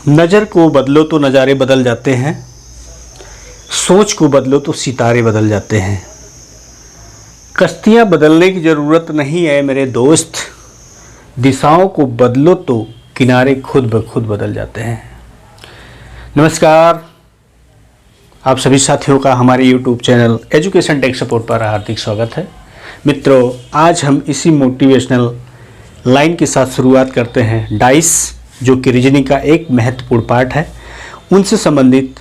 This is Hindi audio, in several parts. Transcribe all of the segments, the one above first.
नज़र को बदलो तो नज़ारे बदल जाते हैं, सोच को बदलो तो सितारे बदल जाते हैं। कश्तियाँ बदलने की ज़रूरत नहीं है मेरे दोस्त, दिशाओं को बदलो तो किनारे खुद ब खुद बदल जाते हैं। नमस्कार, आप सभी साथियों का हमारे YouTube channel education tech support पर हार्दिक स्वागत है। मित्रों, आज हम इसी मोटिवेशनल लाइन के साथ शुरुआत करते हैं। डाइस, जो कि रीजनिंग का एक महत्वपूर्ण पार्ट है, उनसे संबंधित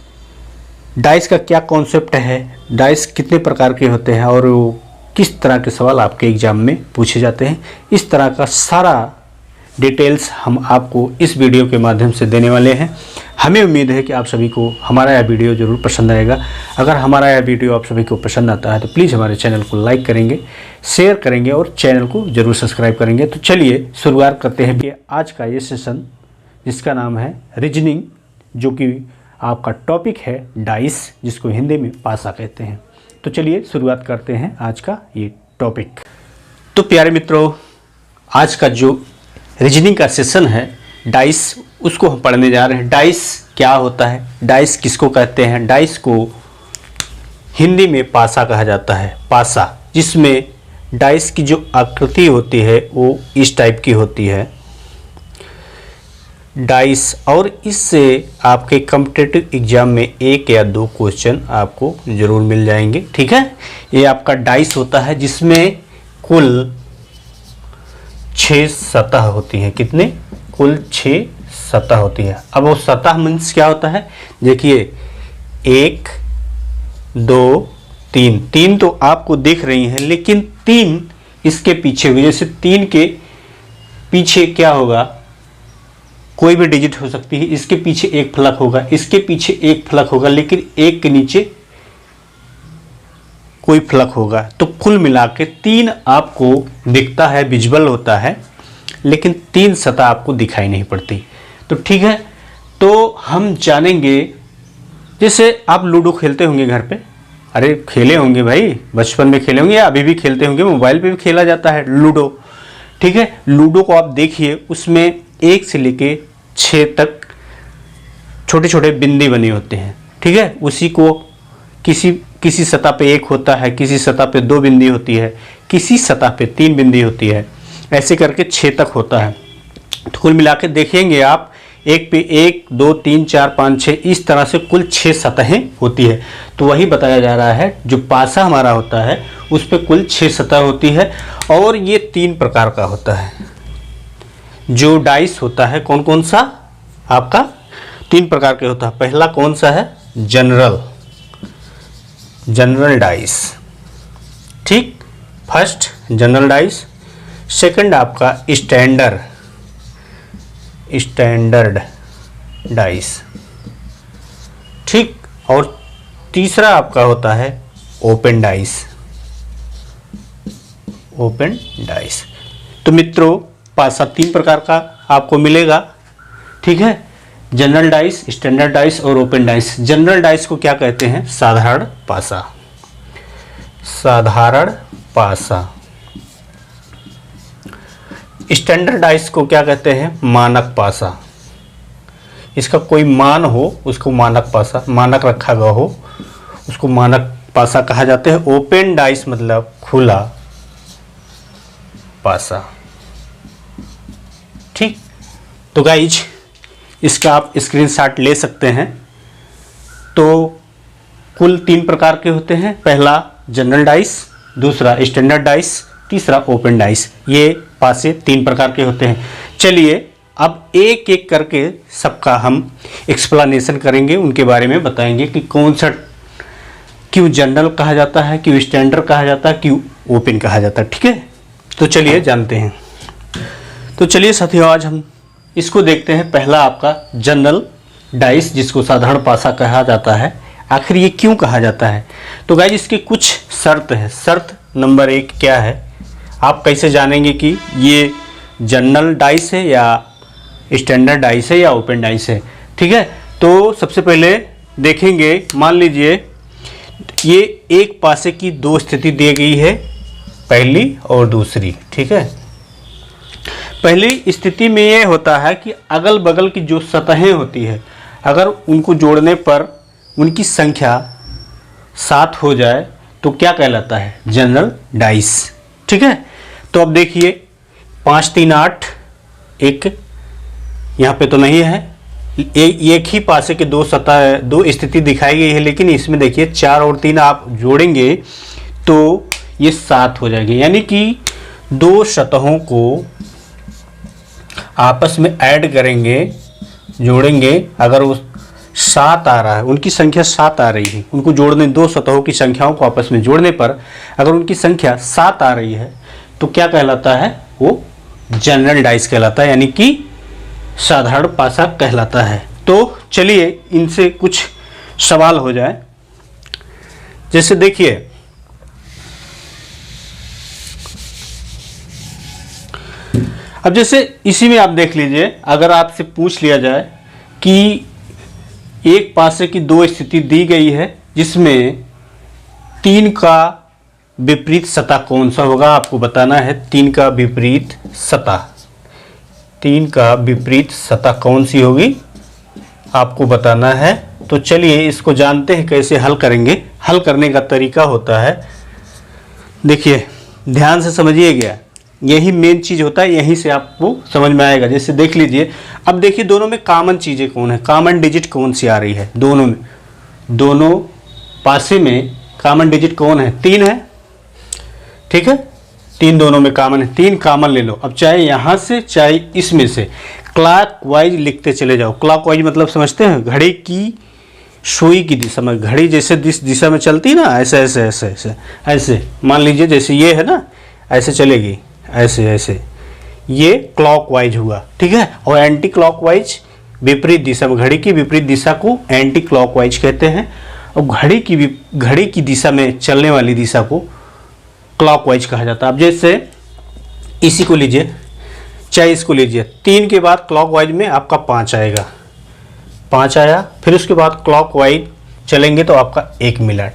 डाइस का क्या कॉन्सेप्ट है, डाइस कितने प्रकार के होते हैं और वो किस तरह के सवाल आपके एग्ज़ाम में पूछे जाते हैं, इस तरह का सारा डिटेल्स हम आपको इस वीडियो के माध्यम से देने वाले हैं। हमें उम्मीद है कि आप सभी को हमारा यह वीडियो ज़रूर पसंद आएगा। अगर हमारा यह वीडियो आप सभी को पसंद आता है तो प्लीज़ हमारे चैनल को लाइक करेंगे, शेयर करेंगे और चैनल को ज़रूर सब्सक्राइब करेंगे। तो चलिए शुरुआत करते हैं कि आज का ये सेशन, जिसका नाम है रीजनिंग, जो कि आपका टॉपिक है डाइस, जिसको हिंदी में पासा कहते हैं। तो चलिए शुरुआत करते हैं आज का ये टॉपिक। तो प्यारे मित्रों, आज का जो रीजनिंग का सेशन है डाइस, उसको हम पढ़ने जा रहे हैं। डाइस क्या होता है, डाइस किसको कहते हैं? डाइस को हिंदी में पासा कहा जाता है। पासा, जिसमें डाइस की जो आकृति होती है वो इस टाइप की होती है डाइस, और इससे आपके कॉम्पिटिटिव एग्जाम में 1 या 2 क्वेश्चन आपको ज़रूर मिल जाएंगे। ठीक है, ये आपका डाइस होता है जिसमें कुल 6 सतह होती हैं। कितने? कुल 6 सतह होती है। अब वो सतह मीन्स क्या होता है, देखिए 1 2 3, 3 तो आपको दिख रही हैं, लेकिन 3 इसके पीछे हुई। जैसे 3 के पीछे क्या होगा, कोई भी डिजिट हो सकती है। इसके पीछे एक फलक होगा, इसके पीछे एक फलक होगा, लेकिन एक के नीचे कोई फलक होगा। तो कुल मिला के 3 आपको दिखता है, विजुअल होता है, लेकिन 3 सतह आपको दिखाई नहीं पड़ती। तो ठीक है, तो हम जानेंगे, जैसे आप लूडो खेलते होंगे घर पे। अरे खेले होंगे भाई, बचपन में खेले होंगे या अभी भी खेलते होंगे, मोबाइल पे भी खेला जाता है लूडो। ठीक है, लूडो को आप देखिए, उसमें 1 से लेके 6 तक छोटे छोटे बिंदी बने होते हैं। ठीक है, उसी को किसी सतह पे 1 होता है, किसी सतह पे 2 बिंदी होती है, किसी सतह पे 3 बिंदी होती है, ऐसे करके 6 तक होता है। तो कुल मिला के देखेंगे आप, एक पे 1 2 3 4 5 6, इस तरह से कुल 6 सतहें होती है। तो वही बताया जा रहा है, जो पासा हमारा होता है उस पे कुल 6 सतह होती है, और ये 3 प्रकार का होता है। जो डाइस होता है कौन कौन सा आपका 3 प्रकार के होता है। पहला कौन सा है? General dice. ठीक, फर्स्ट जनरल डाइस। सेकंड आपका स्टैंडर्ड डाइस। ठीक, और तीसरा आपका होता है ओपन डाइस। तो मित्रों, पासा 3 प्रकार का आपको मिलेगा। ठीक है, जनरल डाइस, स्टैंडर्ड डाइस और ओपन डाइस। जनरल डाइस को क्या कहते हैं? साधारण पासा। स्टैंडर्ड डाइस को क्या कहते हैं? मानक पासा। इसका कोई मान हो उसको मानक पासा, मानक रखा गया हो उसको मानक पासा कहा जाता है। ओपन डाइस मतलब खुला पासा। ठीक, तो गाइज इसका आप स्क्रीनशॉट ले सकते हैं। तो कुल 3 प्रकार के होते हैं। पहला जनरल डाइस, दूसरा स्टैंडर्ड डाइस, तीसरा ओपन डाइस। ये पासे 3 प्रकार के होते हैं। चलिए अब एक एक करके सबका हम एक्सप्लेनेशन करेंगे, उनके बारे में बताएंगे कि कौन सा क्यों जनरल कहा जाता है, क्यों स्टैंडर्ड कहा जाता है, क्यों ओपन कहा जाता है। ठीक है, तो चलिए जानते हैं। तो चलिए साथियों, आज हम इसको देखते हैं। पहला आपका जनरल डाइस, जिसको साधारण पासा कहा जाता है। आखिर ये क्यों कहा जाता है? तो गाइस इसके कुछ शर्त है। शर्त नंबर 1 क्या है, आप कैसे जानेंगे कि ये जनरल डाइस है या स्टैंडर्ड डाइस है या ओपन डाइस है? ठीक है, तो सबसे पहले देखेंगे, मान लीजिए ये एक पासे की 2 स्थिति दी गई है, पहली और दूसरी। ठीक है, पहली स्थिति में ये होता है कि अगल बगल की जो सतहें होती है, अगर उनको जोड़ने पर उनकी संख्या 7 हो जाए तो क्या कहलाता है? General dice. ठीक है, तो अब देखिए 5 3 8, एक यहाँ पे तो नहीं है, एक ही पासे के दो स्थिति दिखाई गई है, लेकिन इसमें देखिए 4 और 3 आप जोड़ेंगे तो ये 7 हो जाएगी। यानी कि दो सतहों को आपस में ऐड करेंगे, जोड़ेंगे, अगर वो 7 आ रहा है, उनकी संख्या 7 आ रही है, उनको जोड़ने, दो सतहों की संख्याओं को आपस में जोड़ने पर अगर उनकी संख्या 7 आ रही है तो क्या कहलाता है? वो जनरल डाइस कहलाता है, यानी कि साधारण पासा कहलाता है। तो चलिए इनसे कुछ सवाल हो जाए। जैसे देखिए, अब जैसे इसी में आप देख लीजिए, अगर आपसे पूछ लिया जाए कि एक पासे की दो स्थिति दी गई है जिसमें 3 का विपरीत सतह कौन सा होगा, आपको बताना है। 3 का विपरीत सतह, 3 का विपरीत सतह कौन सी होगी आपको बताना है। तो चलिए इसको जानते हैं कैसे हल करेंगे। हल करने का तरीका होता है, देखिए ध्यान से समझिएगा, यही मेन चीज़ होता है, यहीं से आपको समझ में आएगा। जैसे देख लीजिए, अब देखिए दोनों में कॉमन चीज़ें कौन है, कॉमन डिजिट कौन सी आ रही है दोनों में, दोनों पासे में कॉमन डिजिट कौन है? 3 है। ठीक है, 3 दोनों में कॉमन है, 3 कॉमन ले लो। अब चाहे यहाँ से चाहे इसमें से क्लॉकवाइज लिखते चले जाओ। क्लॉकवाइज मतलब समझते हैं? घड़ी की सुई की दिशा में, घड़ी जैसे दिशा में चलती है ना, ऐसे ऐसे ऐसे ऐसे ऐसे, मान लीजिए जैसे ये है ना, ऐसे चलेगी, ऐसे ऐसे, ये क्लॉकवाइज हुआ। ठीक है, और एंटी क्लॉकवाइज विपरीत दिशा में, घड़ी की विपरीत दिशा को एंटी क्लॉकवाइज कहते हैं, और घड़ी की दिशा में चलने वाली दिशा को क्लॉकवाइज कहा जाता है। अब जैसे इसी को लीजिए, चाहे इसको लीजिए, 3 के बाद क्लॉकवाइज में आपका 5 आएगा, 5 आया, फिर उसके बाद क्लॉकवाइज चलेंगे तो आपका 1 मिला।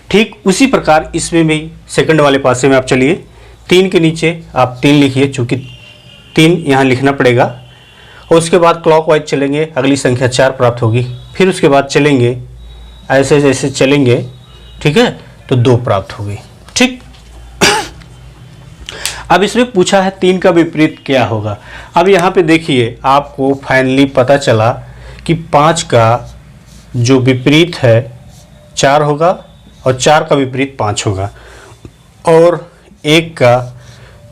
ठीक उसी प्रकार इसमें भी सेकंड वाले पासे में आप चलिए, 3 के नीचे आप 3 लिखिए, चूँकि 3 यहाँ लिखना पड़ेगा, और उसके बाद क्लॉकवाइज चलेंगे, अगली संख्या 4 प्राप्त होगी, फिर उसके बाद चलेंगे ऐसे जैसे चलेंगे, ठीक है, तो 2 प्राप्त होगी। ठीक, अब इसमें पूछा है 3 का विपरीत क्या होगा। अब यहाँ पे देखिए आपको फाइनली पता चला कि 5 का जो विपरीत है 4 होगा, और 4 का विपरीत 5 होगा, और 1 का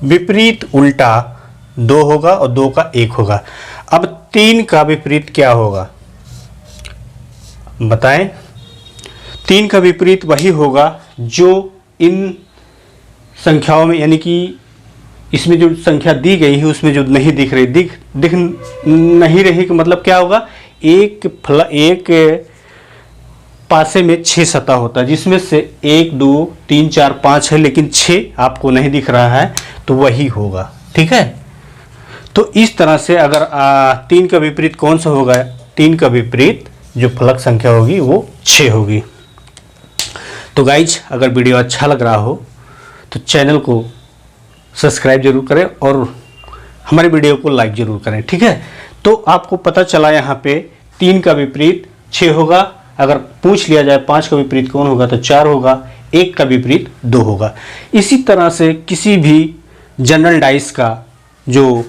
विपरीत उल्टा 2 होगा, और 2 का 1 होगा। अब 3 का विपरीत क्या होगा बताएं? 3 का विपरीत वही होगा जो इन संख्याओं में, यानी कि इसमें जो संख्या दी गई है उसमें जो नहीं दिख रही, दिख नहीं रही का मतलब क्या होगा? एक पासे में 6 सतह होता है, जिसमें से 1 2 3 4 5 है, लेकिन 6 आपको नहीं दिख रहा है, तो वही होगा। ठीक है, तो इस तरह से अगर 3 का विपरीत कौन सा होगा? 3 का विपरीत जो फलक संख्या होगी वो 6 होगी। तो गाइज, अगर वीडियो अच्छा लग रहा हो तो चैनल को सब्सक्राइब जरूर करें और हमारे वीडियो को लाइक जरूर करें। ठीक है, तो आपको पता चला यहाँ पे 3 का विपरीत 6 होगा। अगर पूछ लिया जाए 5 का विपरीत कौन होगा तो 4 होगा, 1 का विपरीत 2 होगा। इसी तरह से किसी भी जनरल डाइस का जो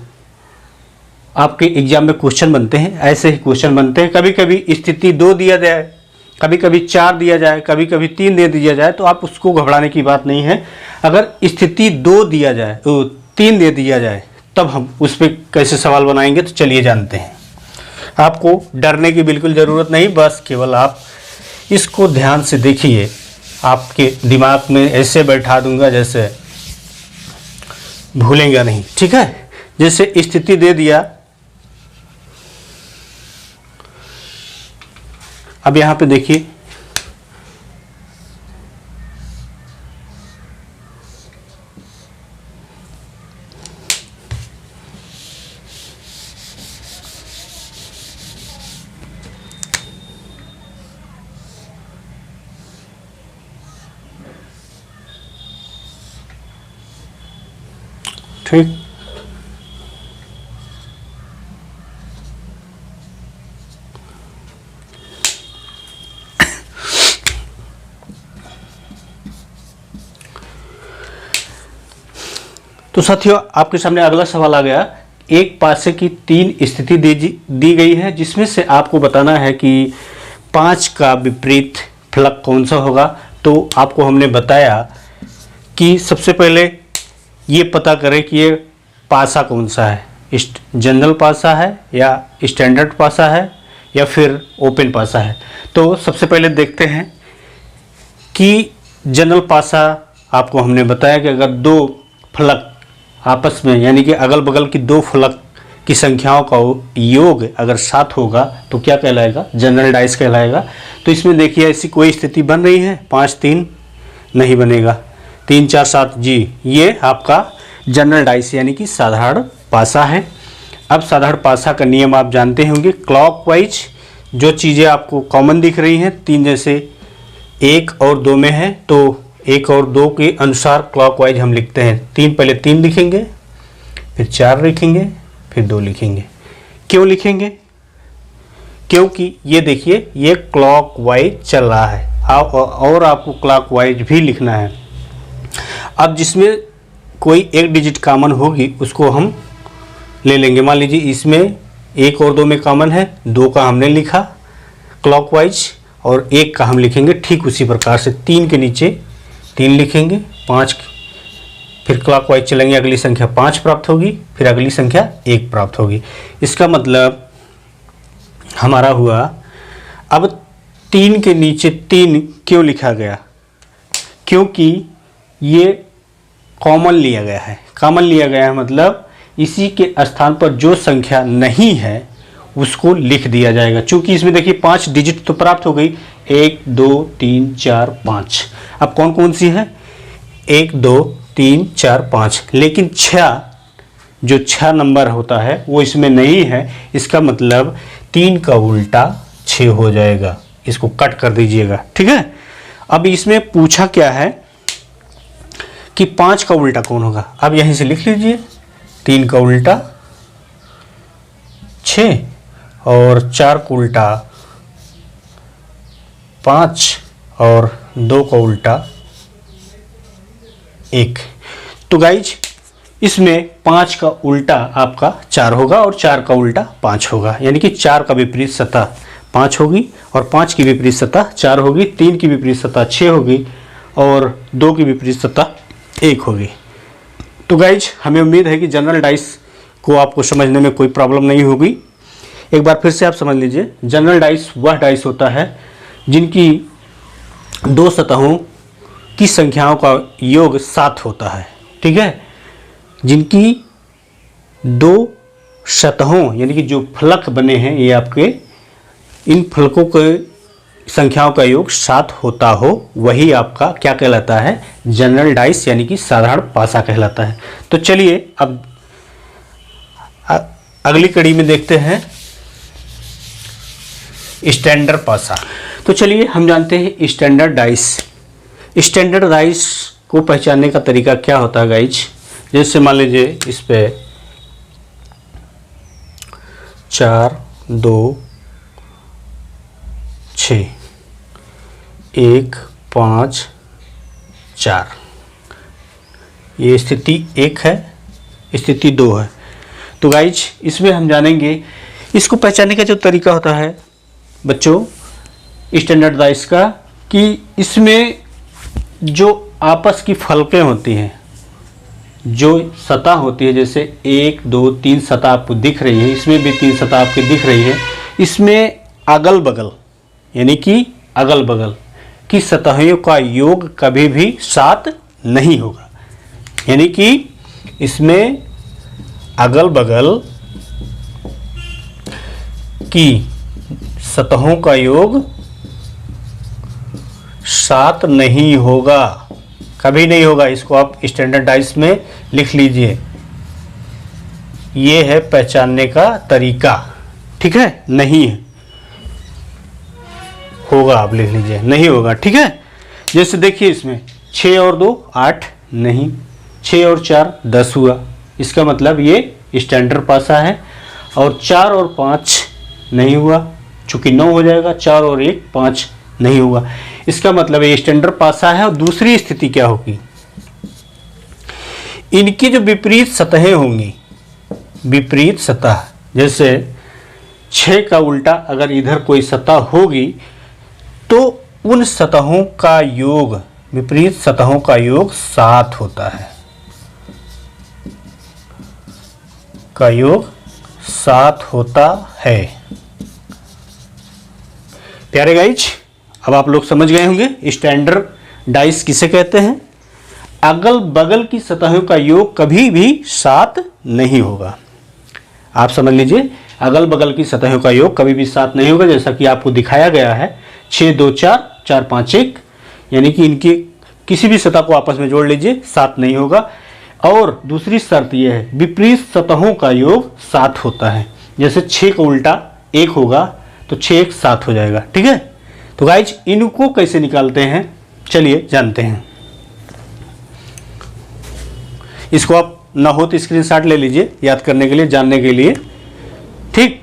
आपके एग्जाम में क्वेश्चन बनते हैं, ऐसे ही क्वेश्चन बनते हैं। कभी कभी स्थिति 2 दिया जाए, कभी कभी 4 दिया जाए, कभी कभी 3 दे दिया जाए, तो आप उसको घबराने की बात नहीं है। अगर स्थिति 2 दिया जाए, 3 दे दिया जाए, तब हम उस पर कैसे सवाल बनाएंगे, तो चलिए जानते हैं। आपको डरने की बिल्कुल ज़रूरत नहीं, बस केवल आप इसको ध्यान से देखिए। आपके दिमाग में ऐसे बैठा दूंगा जैसे भूलेंगे नहीं। ठीक है, जैसे स्थिति दे दिया, अब यहाँ पे देखिए, ठीक, तो साथियों आपके सामने अगला सवाल आ गया। एक पासे की 3 स्थिति दी गई है, जिसमें से आपको बताना है कि 5 का विपरीत फलक कौन सा होगा। तो आपको हमने बताया कि सबसे पहले ये पता करें कि ये पासा कौन सा है, जनरल पासा है या स्टैंडर्ड पासा है या फिर ओपन पासा है। तो सबसे पहले देखते हैं कि जनरल पासा आपको हमने बताया कि अगर 2 फलक आपस में यानी कि अगल बगल की 2 फलक की संख्याओं का योग अगर 7 होगा तो क्या कहलाएगा, जनरल डाइस कहलाएगा। तो इसमें देखिए ऐसी कोई स्थिति बन रही है, 5 3 नहीं बनेगा, 3 4 7 जी, ये आपका जनरल डाइस यानी कि साधारण पासा है। अब साधारण पासा का नियम आप जानते होंगे, क्लॉकवाइज जो चीज़ें आपको कॉमन दिख रही हैं 3 जैसे 1 और 2 में है, तो 1 और 2 के अनुसार क्लॉकवाइज हम लिखते हैं। 3 पहले 3 लिखेंगे, फिर 4 लिखेंगे, फिर 2 लिखेंगे। क्यों लिखेंगे? क्योंकि ये देखिए ये क्लॉकवाइज चल रहा है और आपको क्लॉकवाइज भी लिखना है। अब जिसमें कोई एक डिजिट कॉमन होगी उसको हम ले लेंगे। मान लीजिए इसमें 1 और 2 में कॉमन है, 2 का हमने लिखा क्लॉकवाइज और 1 का हम लिखेंगे ठीक उसी प्रकार से। 3 के नीचे 3 लिखेंगे, 5 फिर क्लॉकवाइज चलेंगे, अगली संख्या 5 प्राप्त होगी, फिर अगली संख्या 1 प्राप्त होगी। इसका मतलब हमारा हुआ, अब 3 के नीचे 3 क्यों लिखा गया? क्योंकि ये कॉमन लिया गया है। कॉमन लिया गया है मतलब इसी के स्थान पर जो संख्या नहीं है उसको लिख दिया जाएगा। चूंकि इसमें देखिए 5 डिजिट तो प्राप्त हो गई, 1 2 3 4 5। अब कौन कौन सी है? 1 2 3 4 5, लेकिन 6 जो 6 नंबर होता है वो इसमें नहीं है। इसका मतलब 3 का उल्टा 6 हो जाएगा। इसको कट कर दीजिएगा, ठीक है। अब इसमें पूछा क्या है कि 5 का उल्टा कौन होगा। अब यहीं से लिख लीजिए, 3 का उल्टा 6 और 4 का उल्टा 5 और 2 का उल्टा 1। तो गाइज इसमें 5 का उल्टा आपका 4 होगा और 4 का उल्टा 5 होगा, यानी कि 4 का विपरीत सतह 5 होगी और 5 की विपरीत सतह 4 होगी, 3 की विपरीत सतह 6 होगी और 2 की विपरीत सतह 1 होगी। तो गाइज हमें उम्मीद है कि जनरल डाइस को आपको समझने में कोई प्रॉब्लम नहीं होगी। एक बार फिर से आप समझ लीजिए, जनरल डाइस वह डाइस होता है जिनकी 2 सतहों की संख्याओं का योग 7 होता है, ठीक है। जिनकी 2 सतहों यानी कि जो फलक बने हैं ये आपके, इन फलकों के संख्याओं का योग 7 होता हो, वही आपका क्या कहलाता है? जनरल डाइस यानी कि साधारण पासा कहलाता है। तो चलिए अब अगली कड़ी में देखते हैं स्टैंडर्ड पासा। तो चलिए हम जानते हैं स्टैंडर्ड डाइस। स्टैंडर्ड डाइस को पहचानने का तरीका क्या होता है गाइज? जैसे मान लीजिए इस पे 4 2 6 1 5 4, ये स्थिति 1 है, स्थिति 2 है। तो गाइज इसमें हम जानेंगे इसको पहचानने का जो तरीका होता है बच्चों स्टैंडर्ड डाइस का, कि इसमें जो आपस की फलकें होती हैं, जो सतह होती है, जैसे 1 2 3 सतह आपको दिख रही है, इसमें भी 3 सतह आपको दिख रही है। इसमें अगल बगल यानी कि अगल बगल की सतहों का योग कभी भी 7 नहीं होगा, यानी कि इसमें अगल बगल की सतहों का योग 7 नहीं होगा, कभी नहीं होगा। इसको आप स्टैंडर्ड डाइस में लिख लीजिए, ये है पहचानने का तरीका, ठीक है। नहीं होगा, आप लिख लीजिए नहीं होगा, ठीक है। जैसे देखिए इसमें 6 और 2 8 नहीं, 6 और 4 10 हुआ, इसका मतलब ये स्टैंडर्ड पासा है। और 4 और 5 नहीं हुआ, चूंकि 9 हो जाएगा, 4 और 1 5 नहीं हुआ, इसका मतलब ये स्टैंडर्ड पासा है। और दूसरी स्थिति क्या होगी? इनकी जो विपरीत सतहें होंगी, विपरीत सतह, जैसे 6 का उल्टा अगर इधर कोई सतह होगी तो उन सतहों का योग, विपरीत सतहों का योग 7 होता है, का योग 7 होता है। प्यारे गाइज, अब आप लोग समझ गए होंगे स्टैंडर्ड डाइस किसे कहते हैं। अगल बगल की सतहों का योग कभी भी 7 नहीं होगा। आप समझ लीजिए, अगल बगल की सतहों का योग कभी भी 7 नहीं होगा, जैसा कि आपको दिखाया गया है 6 2 4 4 5 1, यानी कि इनकी किसी भी सतह को आपस में जोड़ लीजिए 7 नहीं होगा। और दूसरी शर्त यह है, विपरीत सतहों का योग 7 होता है। जैसे 6 का उल्टा 1 होगा तो 6 1 7 हो जाएगा, ठीक है। तो गाइज, इनको कैसे निकालते हैं, चलिए जानते हैं। इसको आप ना हो तो स्क्रीनशॉट ले लीजिए याद करने के लिए, जानने के लिए, ठीक।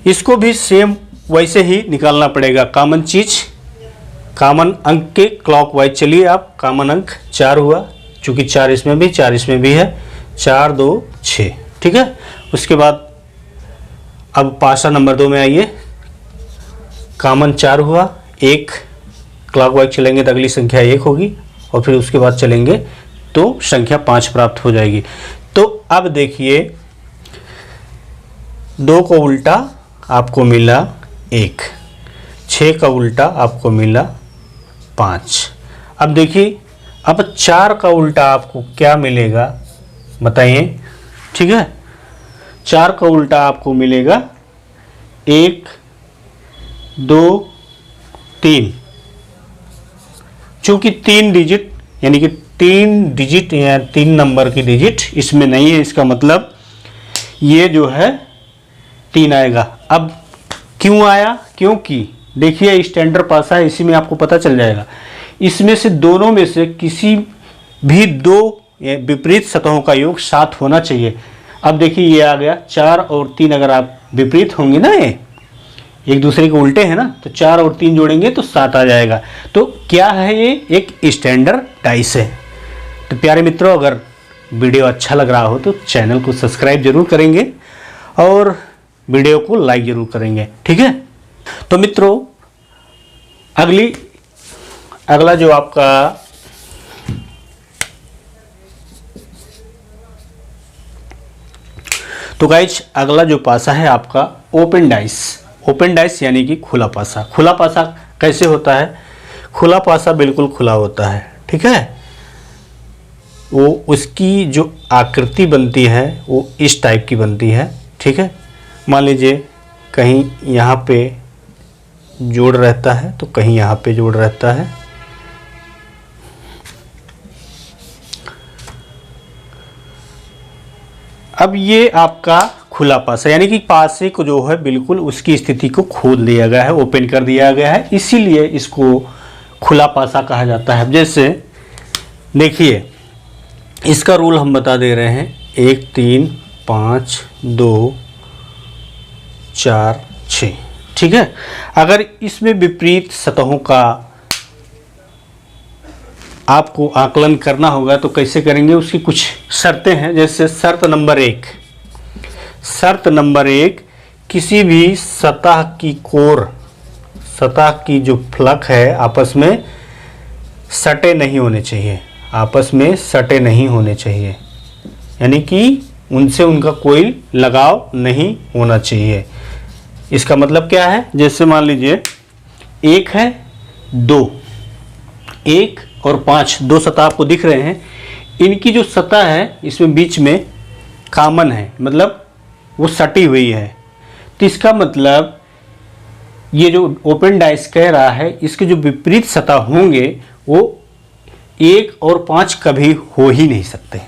इसको भी सेम वैसे ही निकालना पड़ेगा। कॉमन चीज, कॉमन अंक के क्लॉकवाइज चलिए आप। कॉमन अंक 4 हुआ, चूंकि 4 इसमें भी 4 इसमें भी है, 4 2 6, ठीक है। उसके बाद अब पासा नंबर 2 में आइए। कॉमन 4 हुआ, 1 क्लॉकवाइज चलेंगे तो अगली संख्या 1 होगी, और फिर उसके बाद चलेंगे तो संख्या 5 प्राप्त हो जाएगी। तो अब देखिए, 2 को उल्टा आपको मिला 1, 6 का उल्टा आपको मिला 5। अब देखिए, अब 4 का उल्टा आपको क्या मिलेगा बताइए, ठीक है। 4 का उल्टा आपको मिलेगा 1 2 3, चूंकि 3 डिजिट, यानी कि 3 डिजिट या 3 नंबर की डिजिट इसमें नहीं है, इसका मतलब ये जो है 3 आएगा। अब क्यों आया, क्योंकि देखिए स्टैंडर्ड पासा है, इसी में आपको पता चल जाएगा। इसमें से दोनों में से किसी भी 2 विपरीत सतहों का योग 7 होना चाहिए। अब देखिए ये आ गया 4 और 3, अगर आप विपरीत होंगे ना, ये एक दूसरे के उल्टे हैं ना, तो 4 और 3 जोड़ेंगे तो 7 आ जाएगा। तो क्या है, ये एक स्टैंडर्ड डाइस है। तो प्यारे मित्रों, अगर वीडियो अच्छा लग रहा हो तो चैनल को सब्सक्राइब जरूर करेंगे और वीडियो को लाइक जरूर करेंगे, ठीक है। तो मित्रों, अगला जो आपका तो गाइज, अगला जो पासा है आपका ओपन डाइस। ओपन डाइस यानी कि खुला पासा। खुला पासा कैसे होता है, खुला पासा बिल्कुल खुला होता है, ठीक है। वो उसकी जो आकृति बनती है वो इस टाइप की बनती है, ठीक है। मान लीजिए कहीं यहाँ पे जोड़ रहता है तो कहीं यहाँ पे जोड़ रहता है। अब ये आपका खुला पासा, यानी कि पासे को जो है बिल्कुल उसकी स्थिति को खोल दिया गया है, ओपन कर दिया गया है, इसीलिए इसको खुला पासा कहा जाता है। जैसे देखिए, इसका रूल हम बता दे रहे हैं, 1 3 5 2 4 6, ठीक है। अगर इसमें विपरीत सतहों का आपको आकलन करना होगा तो कैसे करेंगे, उसकी कुछ शर्तें हैं। जैसे शर्त नंबर 1, किसी भी सतह की कोर, सतह की जो फ्लक है आपस में सटे नहीं होने चाहिए, आपस में सटे नहीं होने चाहिए, यानी कि उनसे उनका कोई लगाव नहीं होना चाहिए। इसका मतलब क्या है, जैसे मान लीजिए 1 है 2, 1 और 5 2 सतह आपको दिख रहे हैं। इनकी जो सतह है इसमें बीच में कॉमन है, मतलब वो सटी हुई है। तो इसका मतलब ये जो ओपन डाइस कह रहा है, इसके जो विपरीत सतह होंगे वो 1 और 5 कभी हो ही नहीं सकते।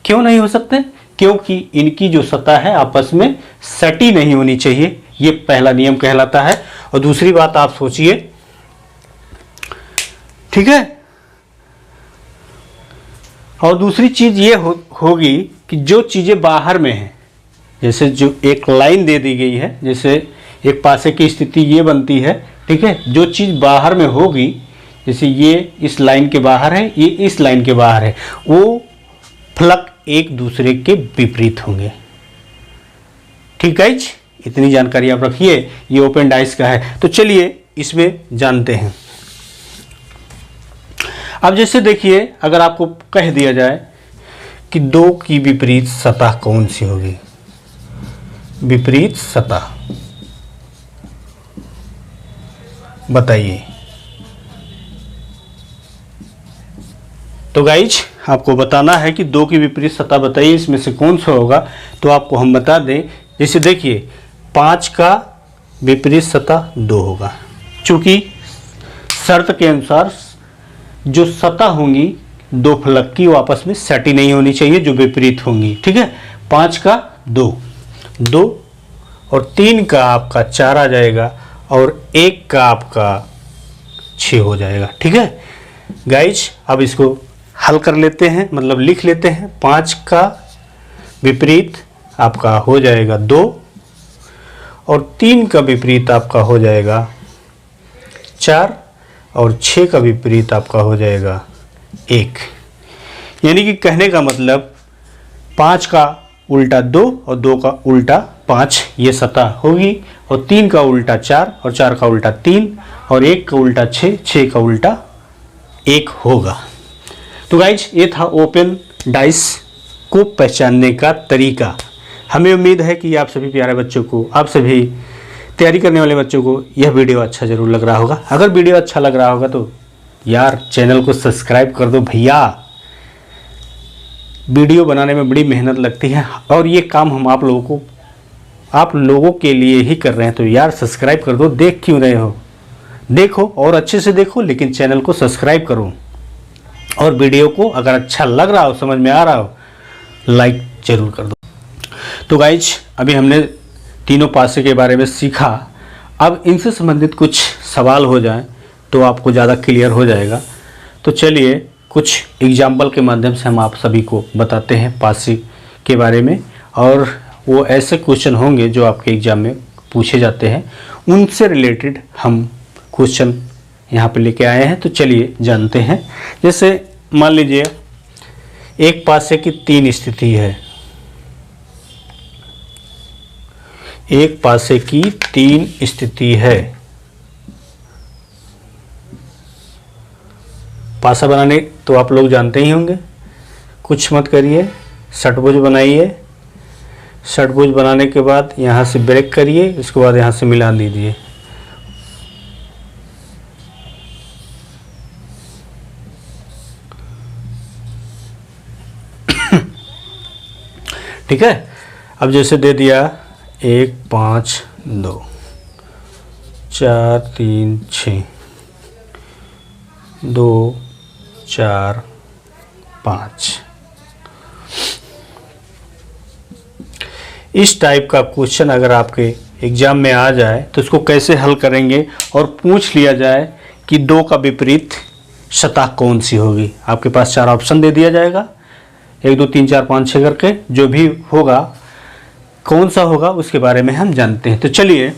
क्यों नहीं हो सकते, क्योंकि इनकी जो सतह है आपस में सटी नहीं होनी चाहिए, ये पहला नियम कहलाता है। और दूसरी बात आप सोचिए, ठीक है। और दूसरी चीज ये होगी कि जो चीजें बाहर में हैं, जैसे जो एक लाइन दे दी गई है, जैसे एक पासे की स्थिति ये बनती है, ठीक है। जो चीज़ बाहर में होगी, जैसे ये इस लाइन के बाहर है, ये इस लाइन के बाहर है, वो फलक एक दूसरे के विपरीत होंगे। ठीक है, इतनी जानकारी आप रखिए। ये ओपन डाइस का है, तो चलिए इसमें जानते हैं। अब जैसे देखिए, अगर आपको कह दिया जाए कि दो की विपरीत सतह कौन सी होगी, विपरीत सतह बताइए। तो गाइज आपको बताना है कि दो की विपरीत सतह बताइए, इसमें से कौन सा होगा। तो आपको हम बता दें, जैसे देखिए 5 का विपरीत सतह 2 होगा, चूंकि शर्त के अनुसार जो सतह होंगी दो फलक की वो आपस में सटी नहीं होनी चाहिए, जो विपरीत होंगी। ठीक है, 5 का 2 और 3 का आपका 4 आ जाएगा और 1 का आपका 6 हो जाएगा। ठीक है गाइज, अब इसको हल कर लेते हैं, मतलब लिख लेते हैं। 5 का विपरीत आपका हो जाएगा 2 और 3 का विपरीत आपका हो जाएगा 4 और 6 का विपरीत आपका हो जाएगा 1। यानी कि कहने का मतलब 5 का उल्टा 2 और 2 का उल्टा 5 ये सतह होगी, और 3 का उल्टा 4 और 4 का उल्टा 3 और 1 का उल्टा 6, 6 का उल्टा 1 होगा। तो गाइज ये था ओपन डाइस को पहचानने का तरीका। हमें उम्मीद है कि आप सभी प्यारे बच्चों को, आप सभी तैयारी करने वाले बच्चों को यह वीडियो अच्छा ज़रूर लग रहा होगा। अगर वीडियो अच्छा लग रहा होगा तो यार चैनल को सब्सक्राइब कर दो भैया। वीडियो बनाने में बड़ी मेहनत लगती है और ये काम हम आप लोगों के लिए ही कर रहे हैं, तो यार सब्सक्राइब कर दो। देख क्यों रहे हो, देखो और अच्छे से देखो, लेकिन चैनल को सब्सक्राइब करो। और वीडियो को अगर अच्छा लग रहा हो, समझ में आ रहा हो, लाइक ज़रूर कर दो। तो गाइज अभी हमने तीनों पासे के बारे में सीखा। अब इनसे संबंधित कुछ सवाल हो जाएं तो आपको ज़्यादा क्लियर हो जाएगा। तो चलिए कुछ एग्जाम्पल के माध्यम से हम आप सभी को बताते हैं पासे के बारे में, और वो ऐसे क्वेश्चन होंगे जो आपके एग्ज़ाम में पूछे जाते हैं, उनसे रिलेटेड हम क्वेश्चन यहाँ पे लेके आए हैं। तो चलिए जानते हैं। जैसे मान लीजिए एक पासे की 3 स्थिति है, एक पासे की 3 स्थिति है। पासा बनाने तो आप लोग जानते ही होंगे, कुछ मत करिए, षटभुज बनाइए। षटभुज बनाने के बाद यहाँ से ब्रेक करिए, उसके बाद यहाँ से मिला दीजिए। ठीक है, अब जैसे दे दिया 1 5 2 4 3 6 2 4 5। इस टाइप का क्वेश्चन अगर आपके एग्जाम में आ जाए तो इसको कैसे हल करेंगे, और पूछ लिया जाए कि 2 का विपरीत सतह कौन सी होगी। आपके पास 4 ऑप्शन दे दिया जाएगा, 1 2 3 4 5 6 करके, जो भी होगा कौन सा होगा उसके बारे में हम जानते हैं। तो चलिए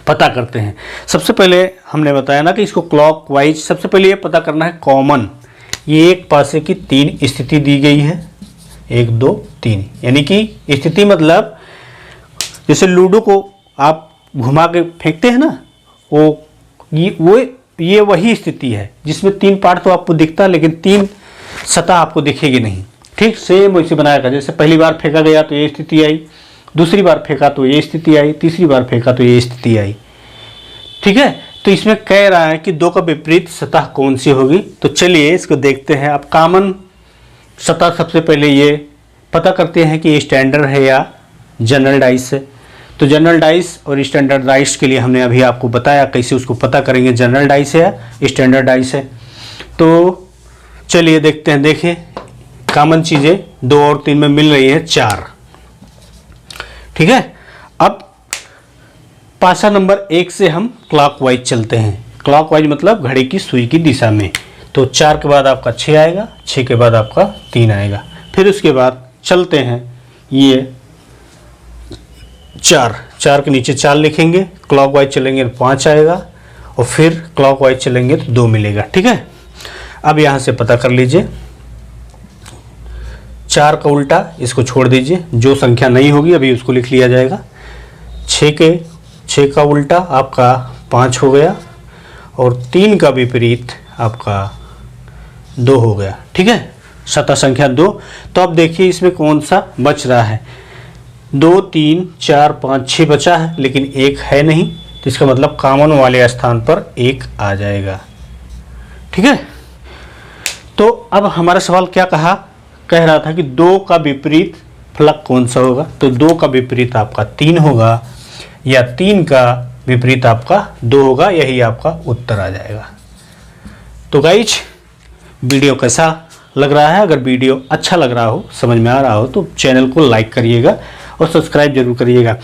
पता करते हैं। सबसे पहले हमने बताया ना कि इसको क्लॉकवाइज, सबसे पहले ये पता करना है कॉमन। ये एक पासे की 3 स्थिति दी गई है, 1 2 3, यानी कि स्थिति मतलब जैसे लूडो को आप घुमा के फेंकते हैं ना, ये वही स्थिति है जिसमें 3 पार्ट तो आपको दिखता है, लेकिन 3 सतह आपको दिखेगी नहीं। ठीक सेम वैसे बनाया था, जैसे पहली बार फेंका गया तो ये स्थिति आई, दूसरी बार फेंका तो ये स्थिति आई, तीसरी बार फेंका तो ये स्थिति आई। ठीक है, तो इसमें कह रहा है कि 2 का विपरीत सतह कौन सी होगी। तो चलिए इसको देखते हैं। अब कॉमन सतह सबसे पहले ये पता करते हैं कि ये स्टैंडर्ड है या जनरल डाइस है। तो जनरल डाइस और स्टैंडर्ड डाइस के लिए हमने अभी आपको बताया कैसे उसको पता करेंगे, जनरल डाइस है या स्टैंडर्ड डाइस है। तो चलिए देखते हैं। देखिए कॉमन चीज़ें 2 और 3 में मिल रही है 4। ठीक है, अब पासा नंबर 1 से हम क्लॉकवाइज चलते हैं। क्लॉकवाइज मतलब घड़ी की सुई की दिशा में। तो 4 के बाद आपका 6 आएगा, 6 के बाद आपका 3 आएगा। फिर उसके बाद चलते हैं ये 4 4 के नीचे 4 लिखेंगे, क्लॉकवाइज चलेंगे तो 5 आएगा और फिर क्लॉकवाइज चलेंगे तो 2 मिलेगा। ठीक है, अब यहाँ से पता कर लीजिए 4 का उल्टा इसको छोड़ दीजिए, जो संख्या नहीं होगी अभी उसको लिख लिया जाएगा। 6 का उल्टा आपका 5 हो गया और 3 का विपरीत आपका 2 हो गया। ठीक है, सतह संख्या 2। तो अब देखिए इसमें कौन सा बच रहा है। 2 3 4 5 6 बचा है लेकिन 1 है नहीं, तो इसका मतलब कॉमन वाले स्थान पर 1 आ जाएगा। ठीक है, तो अब हमारा सवाल क्या कह रहा था कि 2 का विपरीत फलक कौन सा होगा। तो 2 का विपरीत आपका 3 होगा या 3 का विपरीत आपका 2 होगा, यही आपका उत्तर आ जाएगा। तो गाइज वीडियो कैसा लग रहा है? अगर वीडियो अच्छा लग रहा हो, समझ में आ रहा हो, तो चैनल को लाइक करिएगा और सब्सक्राइब जरूर करिएगा।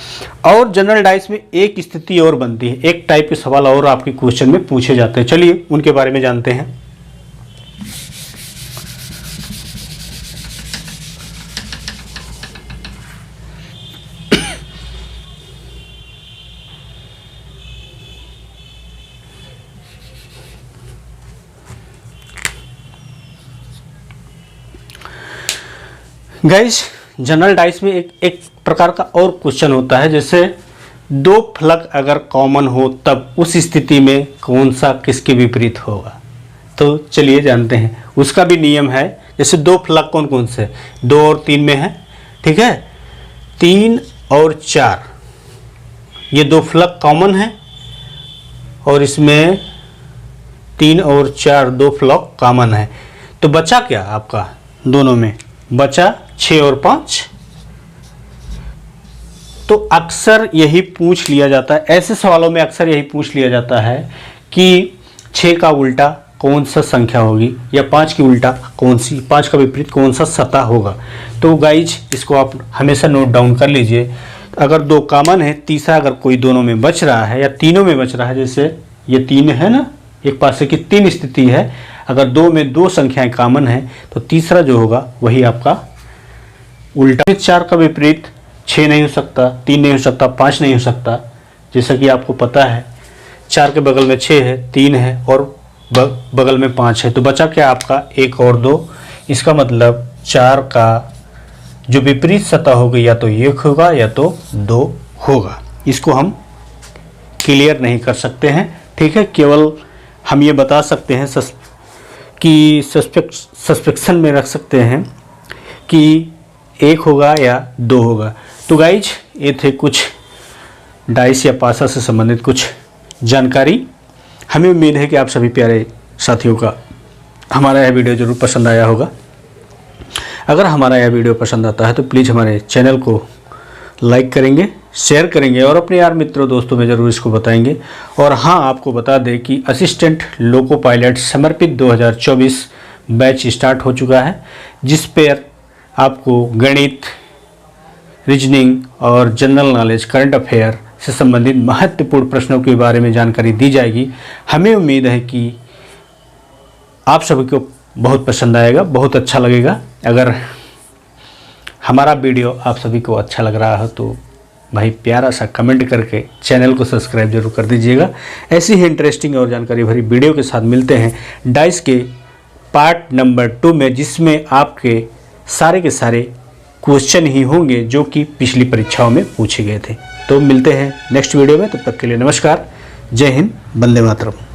और जनरल डाइस में एक स्थिति और बनती है, एक टाइप के सवाल और आपके क्वेश्चन में पूछे जाते हैं। चलिए उनके बारे में जानते हैं। गाइस जनरल डाइस में एक प्रकार का और क्वेश्चन होता है, जैसे 2 फलक अगर कॉमन हो तब उस स्थिति में कौन सा किसके विपरीत होगा। तो चलिए जानते हैं, उसका भी नियम है। जैसे 2 फलक कौन कौन से, 2 और 3 में है। ठीक है, 3 और 4 ये 2 फलक कॉमन है और इसमें 3 और 4 2 फलक कॉमन है। तो बचा क्या आपका, दोनों में बचा 6 और 5। तो अक्सर यही पूछ लिया जाता है, ऐसे सवालों में अक्सर यही पूछ लिया जाता है कि 6 का उल्टा कौन सा संख्या होगी या 5 की उल्टा कौन सी, 5 का विपरीत कौन सा सतह होगा। तो गाइज इसको आप हमेशा नोट डाउन कर लीजिए। अगर 2 कॉमन है, तीसरा अगर कोई दोनों में बच रहा है या तीनों में बच रहा है, जैसे ये 3 है ना, एक पास की 3 स्थिति है, अगर 2 में 2 संख्याएं कॉमन है तो तीसरा जो होगा वही आपका उल्टा। 4 का विपरीत 6 नहीं हो सकता, 3 नहीं हो सकता, 5 नहीं हो सकता। जैसा कि आपको पता है 4 के बगल में 6 है, 3 है और बगल में 5 है, तो बचा क्या आपका 1 और 2। इसका मतलब 4 का जो विपरीत सतह होगी या तो 1 होगा या तो 2 होगा। इसको हम क्लियर नहीं कर सकते हैं। ठीक है, केवल हम ये बता सकते हैं कि सस्पेक्शन में रख सकते हैं कि 1 होगा या 2 होगा। तो गाइज ये थे कुछ डाइस या पासा से संबंधित कुछ जानकारी। हमें उम्मीद है कि आप सभी प्यारे साथियों का हमारा यह वीडियो ज़रूर पसंद आया होगा। अगर हमारा यह वीडियो पसंद आता है तो प्लीज़ हमारे चैनल को लाइक करेंगे, शेयर करेंगे और अपने यार मित्रों दोस्तों में ज़रूर इसको बताएंगे। और हाँ, आपको बता दें कि असिस्टेंट लोको पायलट समर्पित 2024 बैच स्टार्ट हो चुका है, जिस पर आपको गणित, रीजनिंग और जनरल नॉलेज, करंट अफेयर से संबंधित महत्वपूर्ण प्रश्नों के बारे में जानकारी दी जाएगी। हमें उम्मीद है कि आप सभी को बहुत पसंद आएगा, बहुत अच्छा लगेगा। अगर हमारा वीडियो आप सभी को अच्छा लग रहा हो तो भाई प्यारा सा कमेंट करके चैनल को सब्सक्राइब जरूर कर दीजिएगा। ऐसी ही इंटरेस्टिंग और जानकारी भरी वीडियो के साथ मिलते हैं डाइस के पार्ट नंबर 2 में, जिसमें आपके सारे के सारे क्वेश्चन ही होंगे जो कि पिछली परीक्षाओं में पूछे गए थे। तो मिलते हैं नेक्स्ट वीडियो में, तब तक के लिए नमस्कार, जय हिंद, वंदे मातरम।